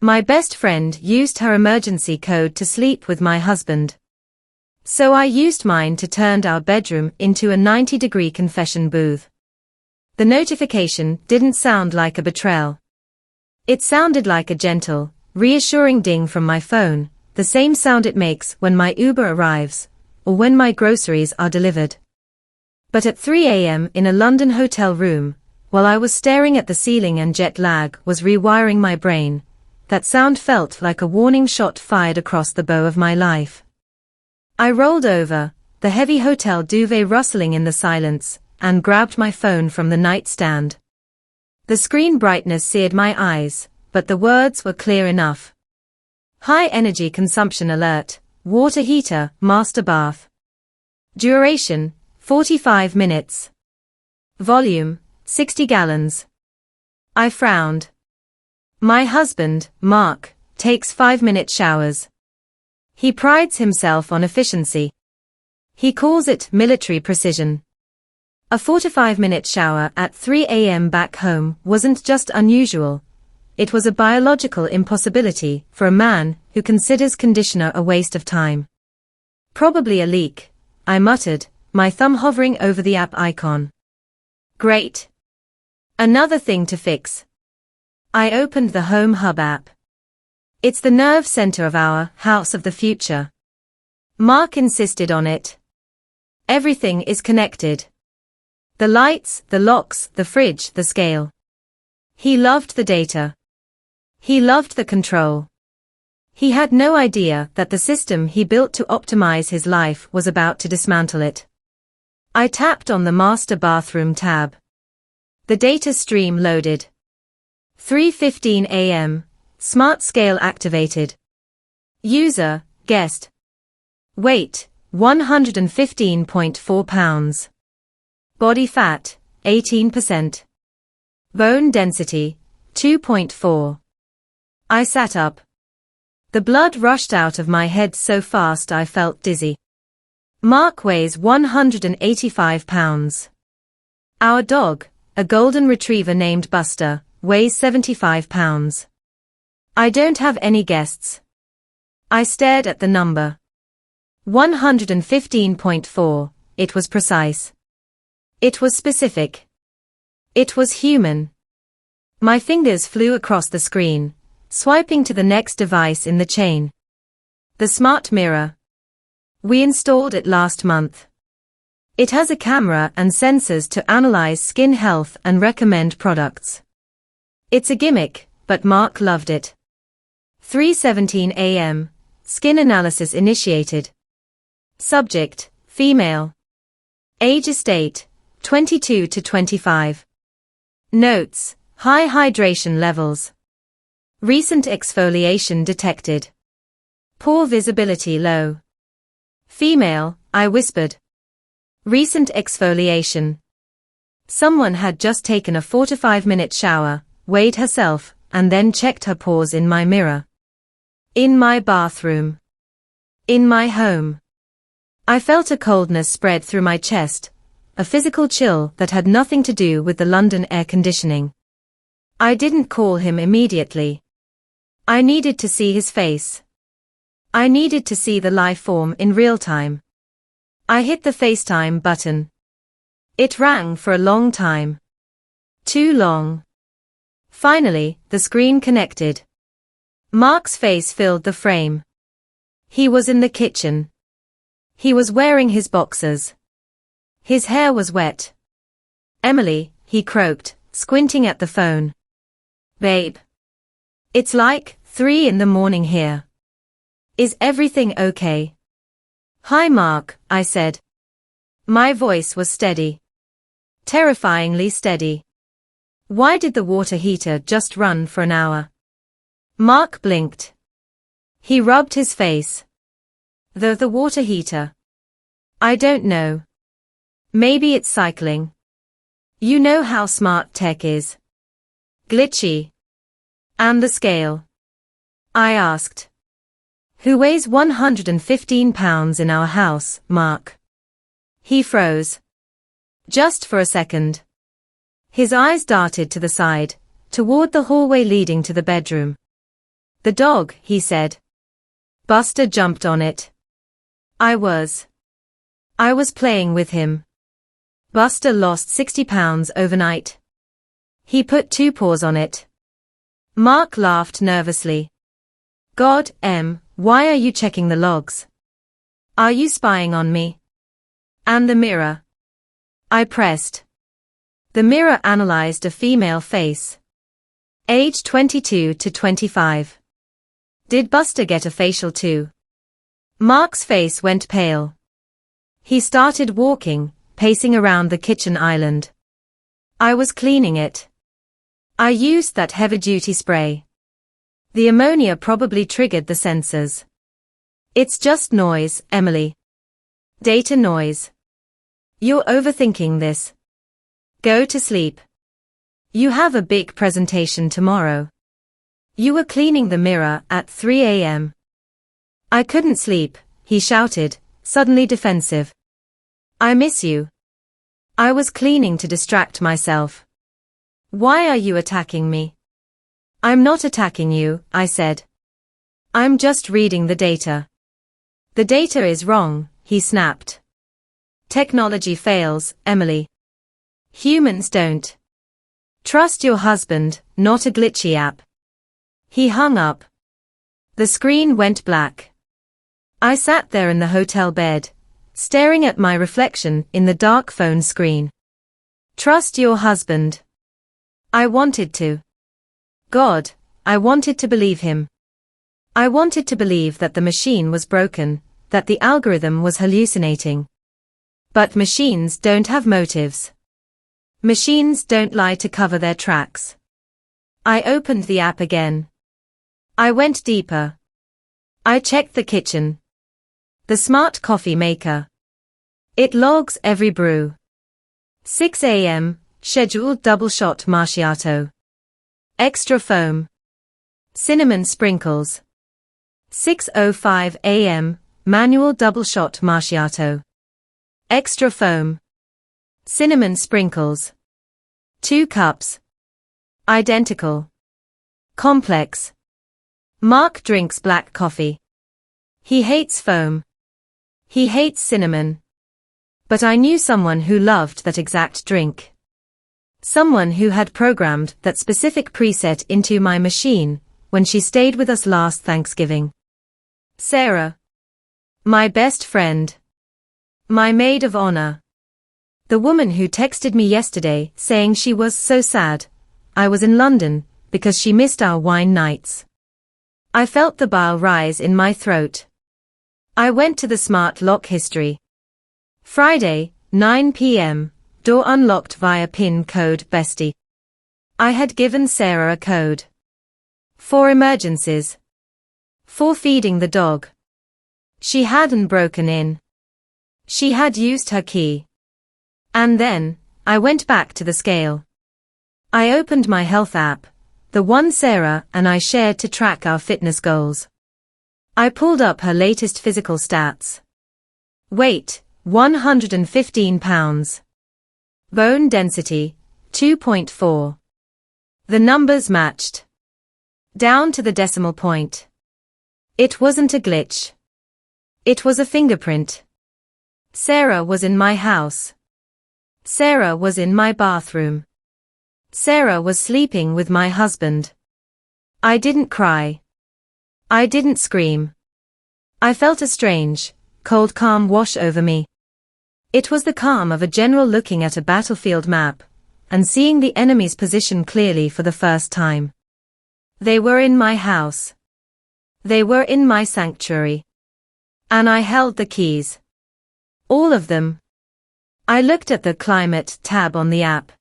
My best friend used her emergency code to sleep with my husband. So I used mine to turn our bedroom into a 90-degree confession booth. The notification didn't sound like a betrayal. It sounded like a gentle, reassuring ding from my phone, the same sound it makes when my Uber arrives, or when my groceries are delivered. But at 3 a.m. in a London hotel room, while I was staring at the ceiling and jet lag was rewiring my brain, that sound felt like a warning shot fired across the bow of my life. I rolled over, the heavy hotel duvet rustling in the silence, and grabbed my phone from the nightstand. The screen brightness seared my eyes, but the words were clear enough. High energy consumption alert, water heater, master bath. Duration, 45 minutes. Volume, 60 gallons. I frowned. My husband, Mark, takes 5-minute showers. He prides himself on efficiency. He calls it military precision. A 45-minute shower at 3 a.m. back home wasn't just unusual. It was a biological impossibility for a man who considers conditioner a waste of time. Probably a leak, I muttered, my thumb hovering over the app icon. Great. Another thing to fix. I opened the Home Hub app. It's the nerve center of our house of the future. Mark insisted on it. Everything is connected. The lights, the locks, the fridge, the scale. He loved the data. He loved the control. He had no idea that the system he built to optimize his life was about to dismantle it. I tapped on the master bathroom tab. The data stream loaded. 3:15 a.m. Smart scale activated. User, guessed. Weight, 115.4 pounds. Body fat, 18%. Bone density, 2.4. I sat up. The blood rushed out of my head so fast I felt dizzy. Mark weighs 185 pounds. Our dog, a golden retriever named Buster, weighs 75 pounds. I don't have any guests. I stared at the number. 115.4, it was precise. It was specific. It was human. My fingers flew across the screen, swiping to the next device in the chain. The smart mirror. We installed it last month. It has a camera and sensors to analyze skin health and recommend products. It's a gimmick, but Mark loved it. 3:17 a.m. Skin analysis initiated. Subject, female. Age estate, 22 to 25. Notes, high hydration levels. Recent exfoliation detected. Poor visibility low. Female, I whispered. Recent exfoliation. Someone had just taken a 45-minute shower, weighed herself, and then checked her pores in my mirror. In my bathroom. In my home. I felt a coldness spread through my chest, a physical chill that had nothing to do with the London air conditioning. I didn't call him immediately. I needed to see his face. I needed to see the life form in real time. I hit the FaceTime button. It rang for a long time. Too long. Finally, the screen connected. Mark's face filled the frame. He was in the kitchen. He was wearing his boxers. His hair was wet. Emily, he croaked, squinting at the phone. Babe. It's like 3 in the morning here. Is everything okay? Hi Mark, I said. My voice was steady. Terrifyingly steady. Why did the water heater just run for an hour? Mark blinked. He rubbed his face. The water heater. I don't know. Maybe it's cycling. You know how smart tech is. Glitchy. And the scale? I asked. Who weighs 115 pounds in our house, Mark? He froze. Just for a second. His eyes darted to the side, toward the hallway leading to the bedroom. The dog, he said. Buster jumped on it. I was playing with him. Buster lost 60 pounds overnight. He put 2 paws on it. Mark laughed nervously. God, why are you checking the logs? Are you spying on me? And the mirror? I pressed. The mirror analyzed a female face. Age 22 to 25. Did Buster get a facial too? Mark's face went pale. He started walking, pacing around the kitchen island. I was cleaning it. I used that heavy-duty spray. The ammonia probably triggered the sensors. It's just noise, Emily. Data noise. You're overthinking this. Go to sleep. You have a big presentation tomorrow. You were cleaning the mirror at 3 a.m. I couldn't sleep, he shouted, suddenly defensive. I miss you. I was cleaning to distract myself. Why are you attacking me? I'm not attacking you, I said. I'm just reading the data. The data is wrong, he snapped. Technology fails, Emily. Humans don't. Trust your husband, not a glitchy app. He hung up. The screen went black. I sat there in the hotel bed, staring at my reflection in the dark phone screen. Trust your husband. I wanted to. God, I wanted to believe him. I wanted to believe that the machine was broken, that the algorithm was hallucinating. But machines don't have motives. Machines don't lie to cover their tracks. I opened the app again. I went deeper. I checked the kitchen. The smart coffee maker. It logs every brew. 6 a.m., scheduled double shot macchiato. Extra foam. Cinnamon sprinkles. 6:05 a.m., manual double shot macchiato. Extra foam. Cinnamon sprinkles. 2 cups. Identical. Complex. Mark drinks black coffee. He hates foam. He hates cinnamon. But I knew someone who loved that exact drink. Someone who had programmed that specific preset into my machine when she stayed with us last Thanksgiving. Sarah. My best friend. My maid of honor. The woman who texted me yesterday saying she was so sad I was in London because she missed our wine nights. I felt the bile rise in my throat. I went to the smart lock history. Friday, 9 p.m., door unlocked via PIN code bestie. I had given Sarah a code. 4 emergencies. 4 feeding the dog. She hadn't broken in. She had used her key. And then, I went back to the scale. I opened my health app, the one Sarah and I shared to track our fitness goals. I pulled up her latest physical stats. Weight, 115 pounds. Bone density, 2.4. The numbers matched. Down to the decimal point. It wasn't a glitch. It was a fingerprint. Sarah was in my house. Sarah was in my bathroom. Sarah was sleeping with my husband. I didn't cry. I didn't scream. I felt a strange, cold calm wash over me. It was the calm of a general looking at a battlefield map and seeing the enemy's position clearly for the first time. They were in my house. They were in my sanctuary. And I held the keys. All of them. I looked at the climate tab on the app.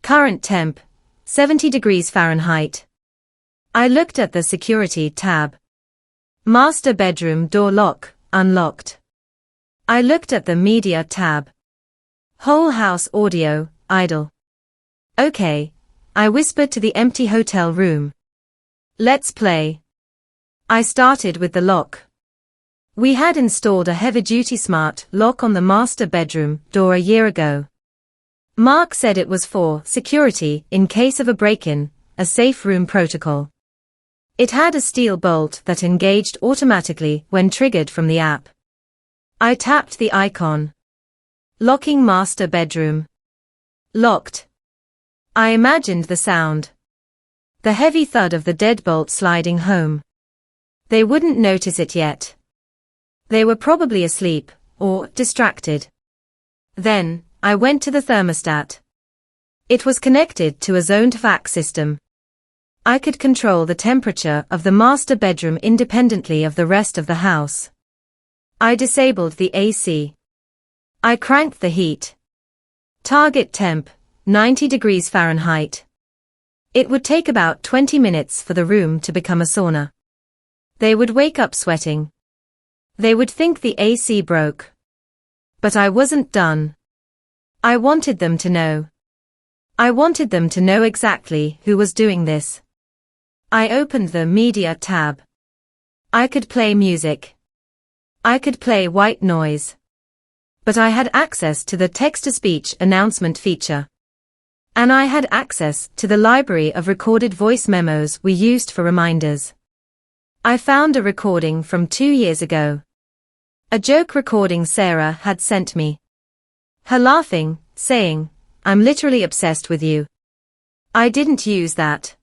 Current temp, 70 degrees Fahrenheit. I looked at the security tab. Master bedroom door lock, unlocked. I looked at the media tab. Whole house audio, idle. Okay, I whispered to the empty hotel room. Let's play. I started with the lock. We had installed a heavy-duty smart lock on the master bedroom door a year ago. Mark said it was for security in case of a break-in, a safe room protocol. It had a steel bolt that engaged automatically when triggered from the app. I tapped the icon. Locking master bedroom. Locked. I imagined the sound. The heavy thud of the deadbolt sliding home. They wouldn't notice it yet. They were probably asleep, or distracted. Then, I went to the thermostat. It was connected to a zoned vac system. I could control the temperature of the master bedroom independently of the rest of the house. I disabled the AC. I cranked the heat. Target temp, 90 degrees Fahrenheit. It would take about 20 minutes for the room to become a sauna. They would wake up sweating. They would think the AC broke. But I wasn't done. I wanted them to know. I wanted them to know exactly who was doing this. I opened the media tab. I could play music. I could play white noise. But I had access to the text-to-speech announcement feature. And I had access to the library of recorded voice memos we used for reminders. I found a recording from 2 years ago. A joke recording Sarah had sent me. Her laughing, saying, "I'm literally obsessed with you." I didn't use that.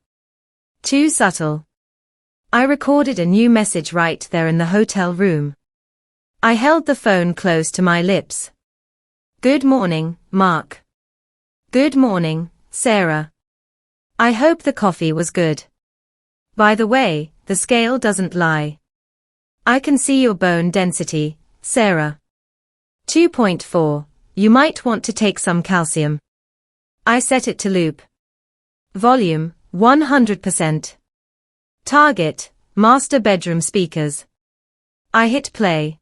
Too subtle. I recorded a new message right there in the hotel room. I held the phone close to my lips. "Good morning, Mark." "Good morning, Sarah. I hope the coffee was good. By the way, the scale doesn't lie. I can see your bone density, Sarah. 2.4. You might want to take some calcium." I set it to loop. Volume, 100%. Target, master bedroom speakers. I hit play.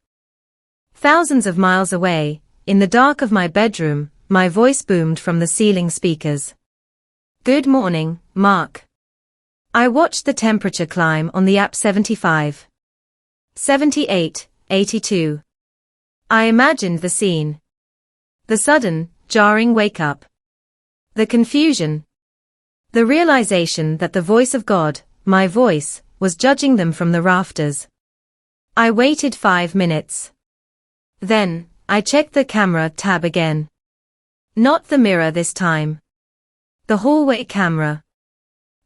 Thousands of miles away, in the dark of my bedroom, my voice boomed from the ceiling speakers. "Good morning, Mark." I watched the temperature climb on the app. 75. 78, 82. I imagined the scene. The sudden, jarring wake-up. The confusion. The realization that the voice of God, my voice, was judging them from the rafters. I waited 5 minutes. Then, I checked the camera tab again. Not the mirror this time. The hallway camera.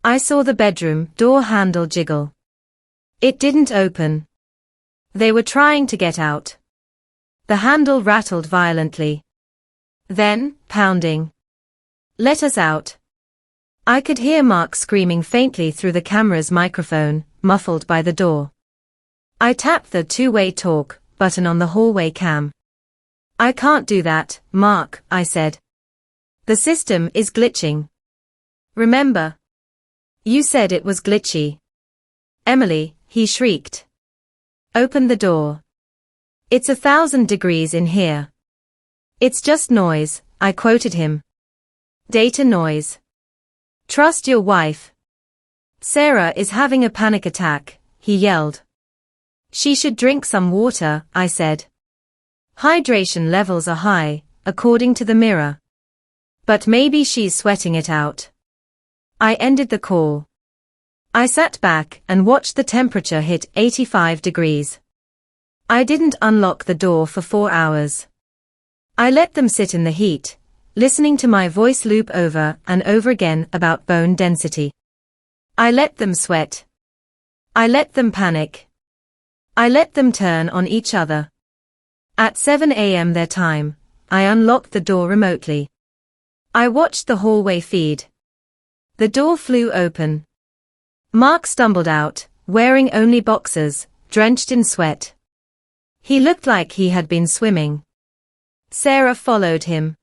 I saw the bedroom door handle jiggle. It didn't open. They were trying to get out. The handle rattled violently. Then, pounding. "Let us out." I could hear Mark screaming faintly through the camera's microphone, muffled by the door. I tapped the two-way talk button on the hallway cam. "I can't do that, Mark," I said. "The system is glitching. Remember? You said it was glitchy." "Emily," he shrieked. "Open the door. It's 1,000 degrees in here." "It's just noise," I quoted him. "Data noise. Trust your wife." "Sarah is having a panic attack," he yelled. "She should drink some water," I said. "Hydration levels are high, according to the mirror. But maybe she's sweating it out." I ended the call. I sat back and watched the temperature hit 85 degrees. I didn't unlock the door for 4 hours. I let them sit in the heat, listening to my voice loop over and over again about bone density. I let them sweat. I let them panic. I let them turn on each other. At 7 a.m. their time, I unlocked the door remotely. I watched the hallway feed. The door flew open. Mark stumbled out, wearing only boxers, drenched in sweat. He looked like he had been swimming. Sarah followed him.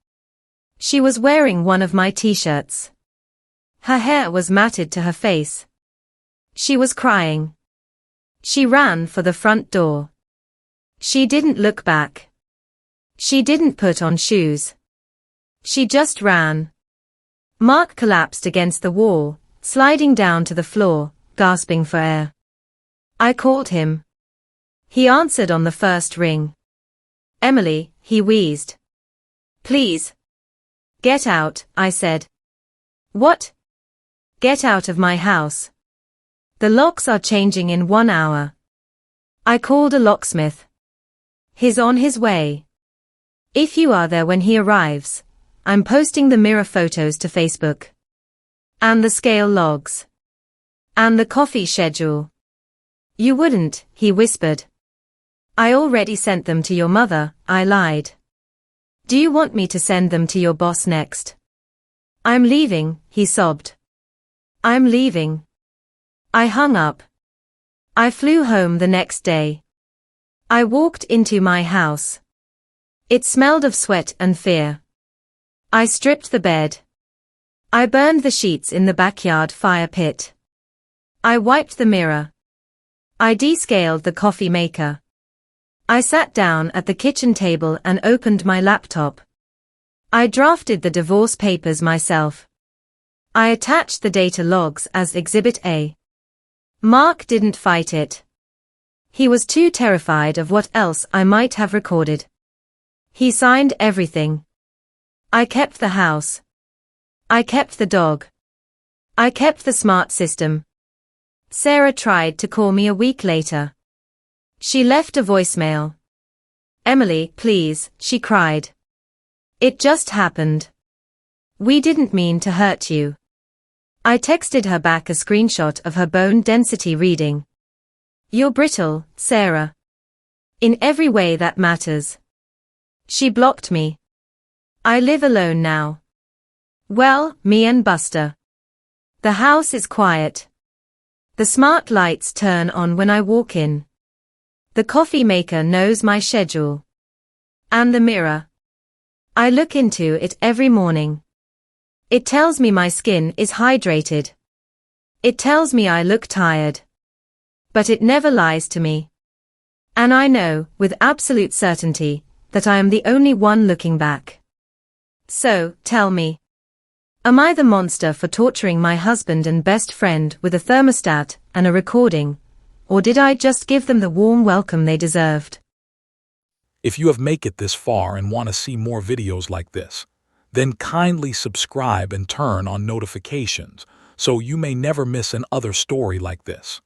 She was wearing one of my t-shirts. Her hair was matted to her face. She was crying. She ran for the front door. She didn't look back. She didn't put on shoes. She just ran. Mark collapsed against the wall, sliding down to the floor, gasping for air. I called him. He answered on the first ring. "Emily," he wheezed. "Please. Get out," I said. "What?" "Get out of my house." The locks are changing in 1 hour. I called a locksmith. He's on his way. If you are there when he arrives, I'm posting the mirror photos to Facebook. And the scale logs. And the coffee schedule. You wouldn't, he whispered. I already sent them to your mother, I lied. Do you want me to send them to your boss next? I'm leaving, he sobbed. I'm leaving. I hung up. I flew home the next day. I walked into my house. It smelled of sweat and fear. I stripped the bed. I burned the sheets in the backyard fire pit. I wiped the mirror. I descaled the coffee maker. I sat down at the kitchen table and opened my laptop. I drafted the divorce papers myself. I attached the data logs as Exhibit A. Mark didn't fight it. He was too terrified of what else I might have recorded. He signed everything. I kept the house. I kept the dog. I kept the smart system. Sarah tried to call me a week later. She left a voicemail. Emily, please, she cried. It just happened. We didn't mean to hurt you. I texted her back a screenshot of her bone density reading. You're brittle, Sarah. In every way that matters. She blocked me. I live alone now. Well, me and Buster. The house is quiet. The smart lights turn on when I walk in. The coffee maker knows my schedule. And the mirror. I look into it every morning. It tells me my skin is hydrated. It tells me I look tired. But it never lies to me. And I know, with absolute certainty, that I am the only one looking back. So, tell me. Am I the monster for torturing my husband and best friend with a thermostat and a recording, or did I just give them the warm welcome they deserved? If you have made it this far and want to see more videos like this, then kindly subscribe and turn on notifications so you may never miss another story like this.